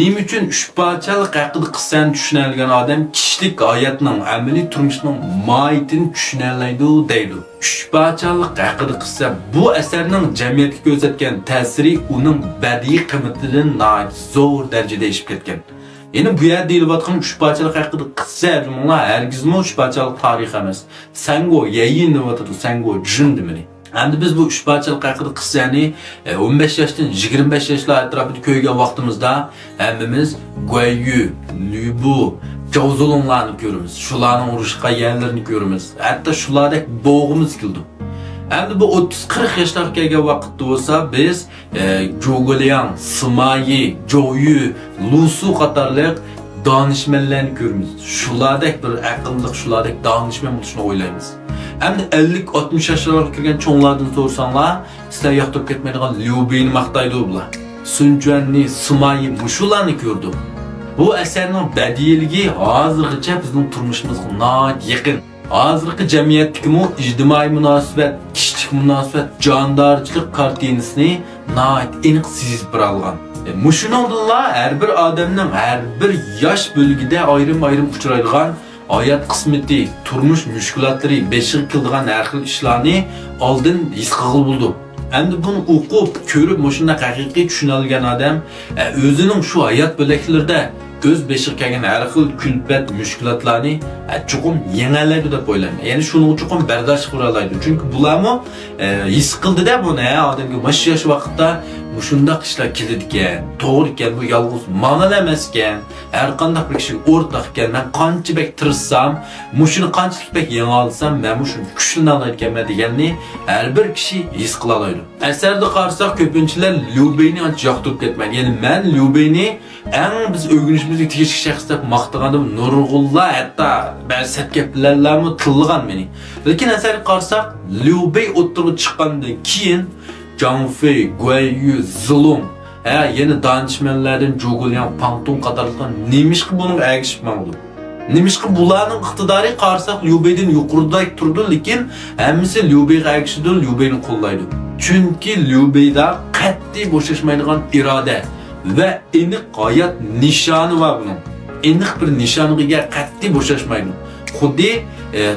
Benim üçün üçparçalık hakkında kısan düşünelgen adam kişilik hayatının, ameli turmuşunun mahiyetini düşüneliydi deydi. Üçparçalık hakkında kısa bu eserinin cemiyetki gözetken tesiri onun bədii kıymetinin zor derecede eşip ketken. Yani bu yer deyilib atqan üçparçalık hakkında kısa evrimler hergizmi üçparçalık tarih emas. Sengo yayın devatıdı, sengo cün demeli. Endi biz bu üçparçalık hakkında kıssani 15 yaştan 25 yaşlar etrafında köyge vaktimizde hemimiz Guayyu, Lübu, Cavzolonlarını görürüz. Şularının uruşqa yerlerini görürüz. Hatta şulardaki boğumuz kildi. Endi bu 30-40 yaşlar kelgen vaqtda olsa biz Jogolian, Simayi, Joyu, Lusu qatarlıq danışmanlarını görürüz. Şulardaki bir akıllık, şulardaki danışman buluşunu oylayımız. Hem de 50-60 yaşlarına kirgen çoğunlardan sorsanlar, sizler yaktırıp ketmeydiğen Liubi'ni maqtaydı oblar. Sunjuanni, Simayi, muşularını gördü. Bu eserinin bədiyiligi hazırgıca bizning turmuşimizga nəhayət yaqin. Hazırkı cemiyetteki mu ictimai münasebet, kişilik münasebet, candarçılık kartinisini nəhayət eniq sezib bir alğan. Muşununla her bir adamның her bir yaş bölgede ayrım uçuraydigan hayat kısmeti, turmuş müşkülatları, beşik kıldığan her xil işlerini aldın his qılğı buldu. Endi bunu okup, körüp, muşunda haqiqiy düşünelgen adam özünün şu hayat böleklerinde öz beşik kelgen her xil külfet, müşkülatlarını çokum yengelaydı dep oylayman. Yani şunu çokum berdaş quralaydı. Çünkü bularmı his qıldı da bunu adamga maş yaş vaqtda muşundaq işler kilidken, doğru iken bu yalğız manal emasken, her qanday bir kishi o'rtaq ekan, men qancha bek tirissam, muşuni qanchalik bek yengib alsam, men muşuni kuchli olayotganman deganni har bir kishi his qila oladi. Asarda qarasak ko'pinchalar Liubeyni ancha yoqtirib ketmaydi. Ya'ni men Liubeyni eng biz o'rganishimizga tegishli shaxs deb maqtaganim nurg'ullar, hatto ba'zi gaplarlarni tilgan meni. Lekin asarga qarasak Liubey o'tirib chiqqandan keyin Canfei, Guayyu, Zilum, yeni danışmanlardan Jogolian, Pantun qatarlıqdan nemişki bunun ergişipmen oldu. Nemişki bularning iqtidori qarasak Liubey'den yuqurida turdi, lekin hammasi Liubey'ga ergişidi, Liubey'ni qo'llaydi. Chunki Liubey'da qat'iy bo'shashmaydigan iroda va aniq hayot nishoni bor buning. Aniq bir nishoniga qat'iy bo'shashmaydi. Xuddi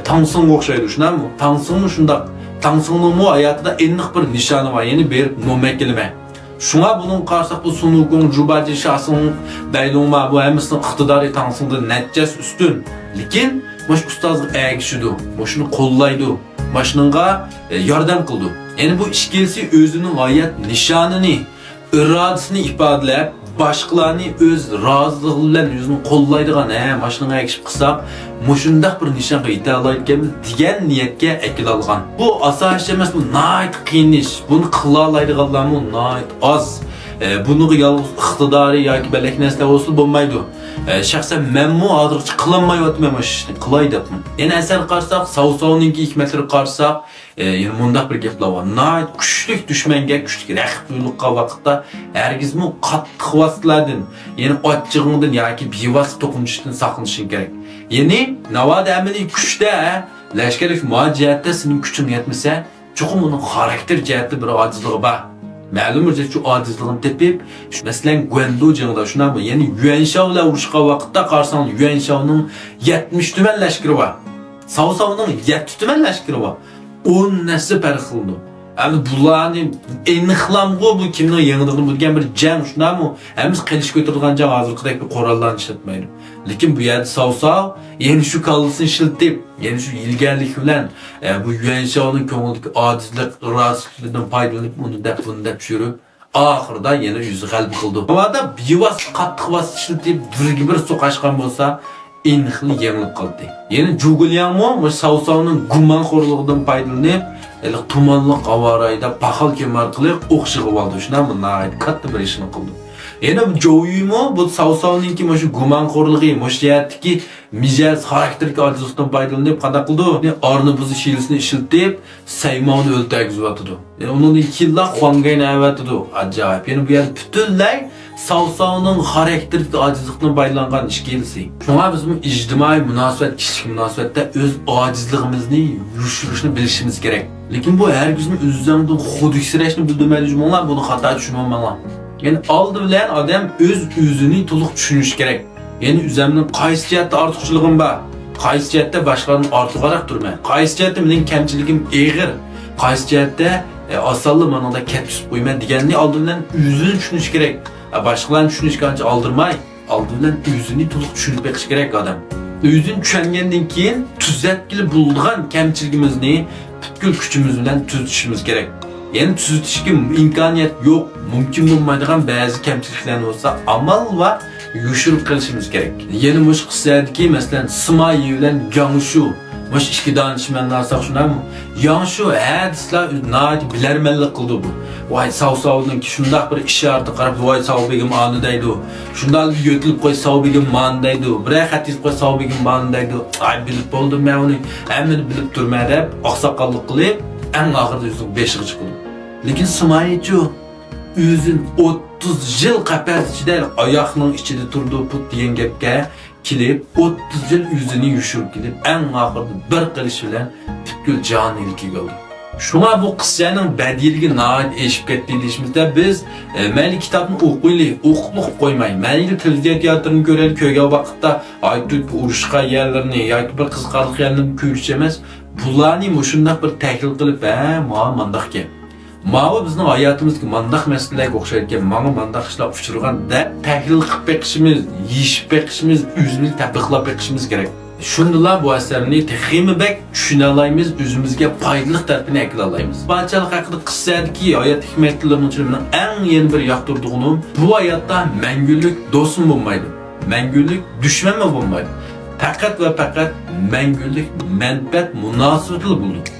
Tangsingga o'xshaydi, shunami? Tangsingni shundaq Tangsingning mu hayatida aniq bir nishoni var, yeni bir nomekleme. Şuna bunun qarsak bu Sunukung, Jubaji, Shasung, Daylongma bu hemmisinin iqtidori Tangsingdan natijas üstün. Lekin mush ustozga ergishidi, mushuni qo'llaydi, mashunga yordam qildi. Yani bu ikkalisi o'zining hayot nishonini, irodasini ifodalab, boshqalarni o'z roziligi bilan o'zini qo'llaydigan, mashinaga ergishib qilsak, mushundaq bir nishonga yeta oladiganmiz degan niyatga akil olgan. Bu asosh emas, bu nayt qiyin ish. Buni qila oladiganlarmi nayt oz. Buni yolg'iz iqtidori yoki balak narsa bo'lsa bo'lmaydi. Shaxsan menmu hozircha qilinmayotman mana ishni qilay debman. Yana asar qarasak, Savsovninki hikmatlari qarasak, yani mundaq bir gaplar bor. Nayt kuchlik dushmanga, kuchlik raqiblikqa vaqtda hargizmi qattiq vositalardan, yani ochchig'ingdan yoki bevosita to'qinishdan saqlanishing kerak. Yani navada amaliy kuchda, lashkarlik muajihatda sening kuching yetmasa, cho'qim uning xarakter jihati bir ojizligi bor. Ma'lum bir shu ojizligini tepib, masalan Guandu jangida shunami, ya'ni Yuanshao bilan urushqa vaqtda qarsan Yuanshaoning 70 tuman lashkari bor. Savsovning 70 tuman lashkari bor. 10 nasl farq qildi. Yani bularni aniqlamg'u bu kimning yangiligini bilgan bir jang shunami? Hamiz qilish ko'tarilgan jang hozirgidek bir qurollarni ishlatmaydi. Lekin bu yerda Savsov yani şu kalısını shiltib, yani şu ilgarlik bilan bu Yuanshaoning ko'ngildagi ojizlik, rostlikdan foydalanib uni deb tushirib, oxirida yana yuzi g'alaba qildi. Bunda bevos qattiq vos shiltib bir so'qashgan bo'lsa, aniqli yengilib qoldi. Yani Jogolianmi bu Savsovning gumonxo'rligidan foydalanib, tumanliq avarayda paxal kemar qilib o'qshig'ib oldi. Shundan nəhayət katta bir ishni qildi. Yana bu Joyu'mu bu Savsovninki shu gumonxo'rligi, mushiyatdagi mijaz, xarakterga ojizlikdan foydalanib qanday qildi? Orni buzish hilasini ishlatib, Saymonni o'ltirgizib atdi. Yani uning ikkilar Huangayni avatdi. Ajoyib. Yani bu yer butunlay Savsovning xarakterga ojizlikdan foydalangan ishkilisi. Shunga biz bu ijtimoiy munosabat, kişilik munosabatda o'z ojizligimizni yushirishni bilishimiz kerak. Lekin bu herkesning o'zidan xudiksirashni bildirmaydi, buni xato tushunmayman. Yani aldı bilen adam özünü to'liq tushunishi kerak. Yani o'zimning qaysi jihatda ortiqchiligim bor, qaysi jihatda boshqalardan ortiqroq turman, qaysi jihatda mening kamchiligim og'ir, qaysi jihatda osonli manada ketib qo'yman deganni oldi bilan o'zini tushunishi kerak. Boshqalarni tushunishga ancha oldirmay, oldi bilan o'zini to'liq tushunib beqish kerak odam. O'zini tushungandan keyin tuzatkili bo'lgan kamchiligimizni butkul kuchimiz bilan tuzatishimiz kerak. Yani tuzatishga imkoniyat yo'q, mumkin bo'lmaydigan ba'zi kamchiliklar bo'lsa, amal va yo'shirib qilishimiz kerak. Yana mush qissadagi, masalan, Simoyi bilan Yangshu, mush ikki donishmandlar saqshunami? Yangshu hadislar nayt bilarmanlik qildi bu. Voy savsovning shundaq bir isharati qarab, voy savbegim ani deydi. Shundan yo'tilib qo'y savbegim man deydi. Bir hadis qo'y savbegim man deydi. Ay bilib bo'ldim men uni, hammani bilib turma deb oqsoqollik qilib, eng oxirida o'zing beshiga chiqdi. Lekin Simoyichu o'zin 30 yil qapas ichida oyoqning ichida turdi put degan gapga kelib 30 yil o'zini yushirib kelib eng oxirida bir qilish bilan butkul joniylikka bo'ldi. Shunga bu qissaning badiiliga nayt eshib ketdi deyishimizda biz mayli kitobni o'qiylik, o'qib qo'ymay, mayli televizor teatrini ko'raylik, ko'rgan vaqtda aytib urushqa yerlarini yoki bir qiziqarli yerlarni ko'rish emas, bularni mushundaq bir tahlil qilib, mandaqki Mavi bizning hayotimizga mandaq masalalarga o'xshaydigan, mana mandaq ishlar uchirgan deb tahlil qilib beqishimiz, yeyishib beqishimiz, o'zimizni tabiqlab beqishimiz kerak. Shundalar bu asarni texmi bek tushuna olamiz, o'zimizga foydali tarafini akla olamiz. Barchalik haqida qissadagi hayot hikmatlarining ichidan eng yeni bir yoqtirdig'im, bu hayotda mangulik do'stim bo'lmaydi, mangulik dushman bo'lmaydi. Faqat va faqat mangulik manfaat munosabatli bo'ladi.